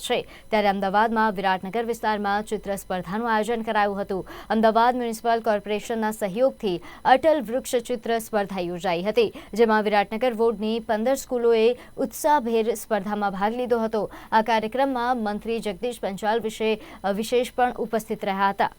છે ત્યારે અમદાવાદમાં વિરાટનગર વિસ્તારમાં ચિત્ર સ્પર્ધાનું આયોજન કરાયું હતું। અમદાવાદ મ્યુનિસિપલ કોર્પોરેશનના સહયોગથી અટલ વૃક્ષ ચિત્ર સ્પર્ધા યોજાઈ હતી, જેમાં વિરાટનગર વોર્ડની 15 સ્કૂલોએ ઉત્સાહભેર સ્પર્ધામાં ભાગ લીધો હતો। આ કાર્યક્રમમાં મંત્રી જગદીશ પંચાલ વિશેષ પણ ઉપસ્થિત રહ્યા હતા।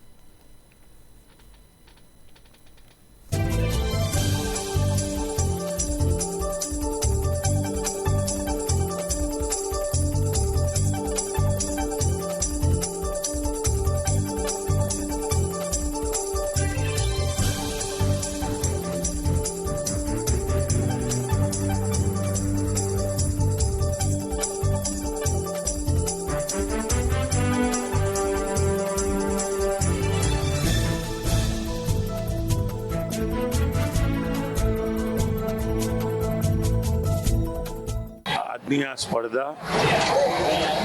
આજની આ સ્પર્ધા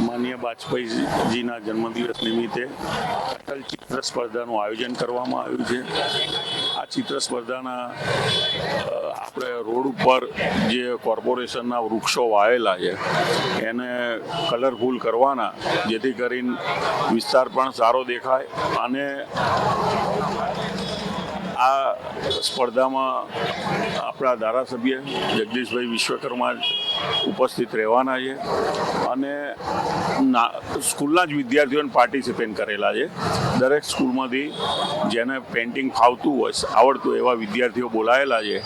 માનનીય વાજપેયીજીના જન્મદિવસ નિમિત્તે અટલ ચિત્ર સ્પર્ધાનું આયોજન કરવામાં આવ્યું છે। આ ચિત્ર સ્પર્ધાના આપણે રોડ ઉપર જે કોર્પોરેશનના વૃક્ષો વાવેલા છે એને કલરફુલ કરવાના, જેથી કરીને વિસ્તાર પણ સારો દેખાય। અને આ સ્પર્ધામાં આપણા ધારાસભ્ય જગદીશભાઈ વિશ્વકર્મા ઉપસ્થિત રહેવાના છે અને સ્કૂલના જ વિદ્યાર્થીઓને પાર્ટિસિપેટ કરેલા છે। દરેક સ્કૂલમાંથી જેને પેઇન્ટિંગ ફાવતું હોય, આવડતું એવા વિદ્યાર્થીઓ બોલાયેલા છે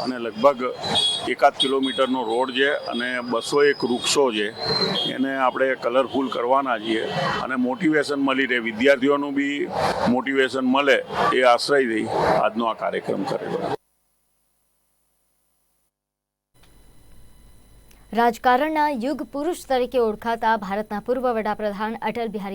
અને લગભગ 1.5 કિલોમીટરનો રોડ છે અને 201 વૃક્ષો છે, એને આપણે કલરફુલ કરવાના છીએ અને મોટિવેશન મળી રહે, વિદ્યાર્થીઓનું બી મોટિવેશન મળે એ આશ્રયથી આજનો આ કાર્યક્રમ કરેલો। રાજકારણના યુગ પુરુષ તરીકે ઓળખાતા ભારતના પૂર્વ વડાપ્રધાન અટલ બિહારી